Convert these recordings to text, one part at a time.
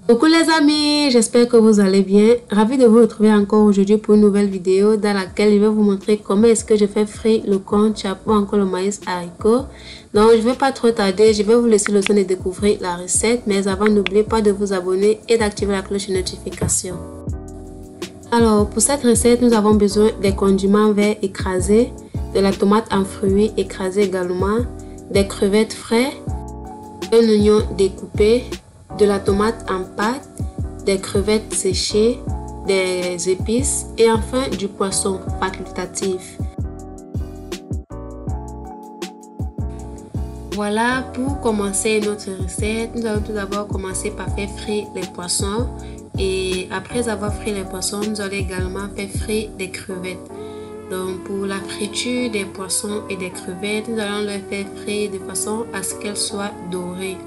Coucou les amis, j'espère que vous allez bien. Ravi de vous retrouver encore aujourd'hui pour une nouvelle vidéo dans laquelle je vais vous montrer comment est-ce que je fais frire le concha ou encore le maïs haricot. Donc je ne vais pas trop tarder, je vais vous laisser le temps de découvrir la recette. Mais avant, n'oubliez pas de vous abonner et d'activer la cloche de notification. Alors pour cette recette, nous avons besoin des condiments verts écrasés, de la tomate en fruits écrasée également, des crevettes frais, un oignon découpé, de la tomate en pâte, des crevettes séchées, des épices et enfin du poisson facultatif. Voilà, pour commencer notre recette, nous allons tout d'abord commencer par faire frire les poissons et après avoir frit les poissons, nous allons également faire frire des crevettes. Donc pour la friture des poissons et des crevettes, nous allons les faire frire de façon à ce qu'elles soient dorées.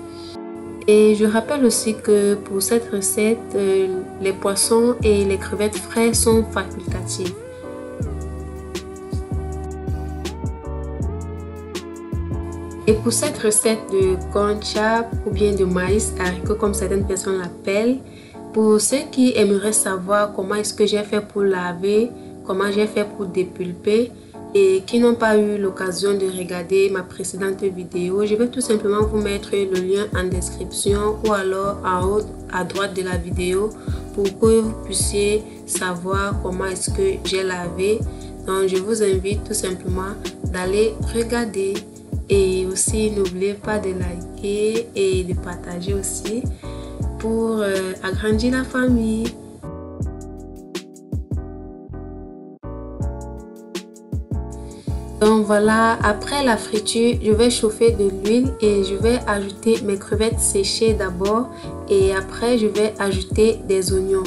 Et je rappelle aussi que pour cette recette, les poissons et les crevettes frais sont facultatifs. Et pour cette recette de concha ou bien de maïs haricot comme certaines personnes l'appellent, pour ceux qui aimeraient savoir comment est-ce que j'ai fait pour laver, comment j'ai fait pour dépulper et qui n'ont pas eu l'occasion de regarder ma précédente vidéo, je vais tout simplement vous mettre le lien en description ou alors en haut à droite de la vidéo pour que vous puissiez savoir comment est-ce que j'ai lavé. Donc je vous invite tout simplement d'aller regarder et aussi n'oubliez pas de liker et de partager aussi pour agrandir la famille. Donc voilà, après la friture, je vais chauffer de l'huile et je vais ajouter mes crevettes séchées d'abord et après je vais ajouter des oignons.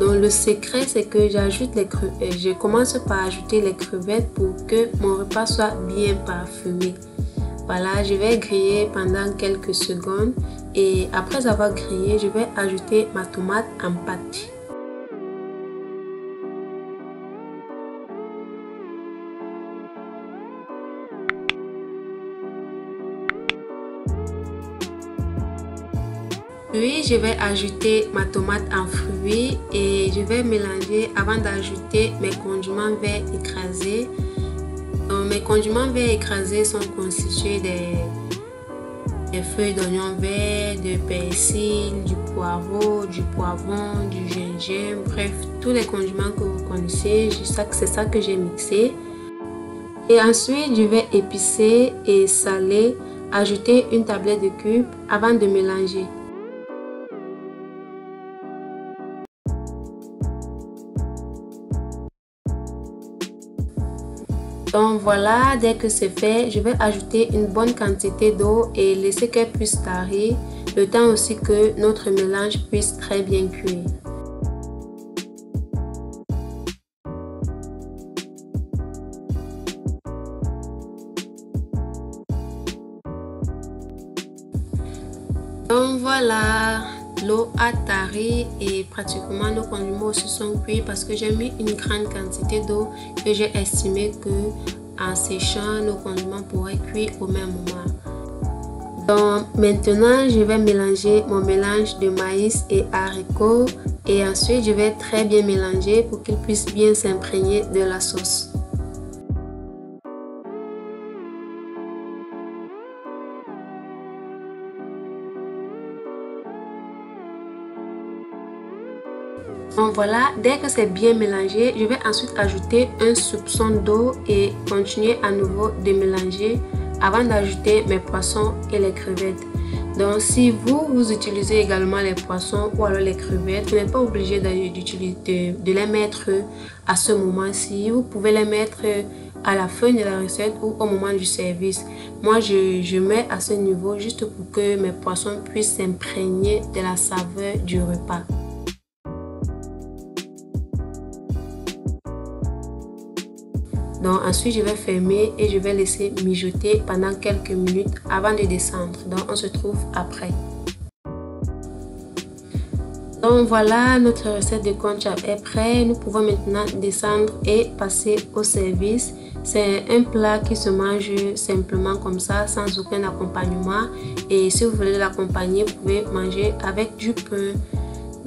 Donc le secret c'est que je commence par ajouter les crevettes pour que mon repas soit bien parfumé. Voilà, je vais griller pendant quelques secondes et après avoir grillé, je vais ajouter ma tomate en pâte. Puis je vais ajouter ma tomate en fruits et je vais mélanger avant d'ajouter mes condiments verts écrasés. Donc, mes condiments verts écrasés sont constitués des feuilles d'oignon vert, de persil, du poireau, du poivron, du gingembre, bref, tous les condiments que vous connaissez, c'est ça que j'ai mixé. Et ensuite, je vais épicer et saler, ajouter une tablette de cubes avant de mélanger. Donc voilà, dès que c'est fait, je vais ajouter une bonne quantité d'eau et laisser qu'elle puisse tarir, le temps aussi que notre mélange puisse très bien cuire. Donc voilà, l'eau a tari et pratiquement nos condiments aussi sont cuits parce que j'ai mis une grande quantité d'eau que j'ai estimé que en séchant nos condiments pourraient cuire au même moment. Donc maintenant je vais mélanger mon mélange de maïs et haricots et ensuite je vais très bien mélanger pour qu'il puisse bien s'imprégner de la sauce. Donc voilà, dès que c'est bien mélangé, je vais ensuite ajouter un soupçon d'eau et continuer à nouveau de mélanger avant d'ajouter mes poissons et les crevettes. Donc si vous utilisez également les poissons ou alors les crevettes, vous n'êtes pas obligé de les mettre à ce moment-ci. Vous pouvez les mettre à la fin de la recette ou au moment du service. Moi je mets à ce niveau juste pour que mes poissons puissent s'imprégner de la saveur du repas. Donc ensuite je vais fermer et je vais laisser mijoter pendant quelques minutes avant de descendre. Donc on se trouve après. Donc voilà, notre recette de concha est prête. Nous pouvons maintenant descendre et passer au service. C'est un plat qui se mange simplement comme ça, sans aucun accompagnement. Et si vous voulez l'accompagner, vous pouvez manger avec du pain.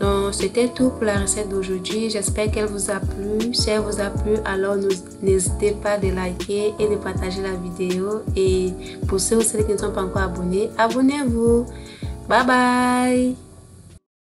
Donc c'était tout pour la recette d'aujourd'hui. J'espère qu'elle vous a plu. Si elle vous a plu, alors n'hésitez pas de liker et de partager la vidéo. Et pour ceux ou celles qui ne sont pas encore abonnés, abonnez-vous. Bye bye.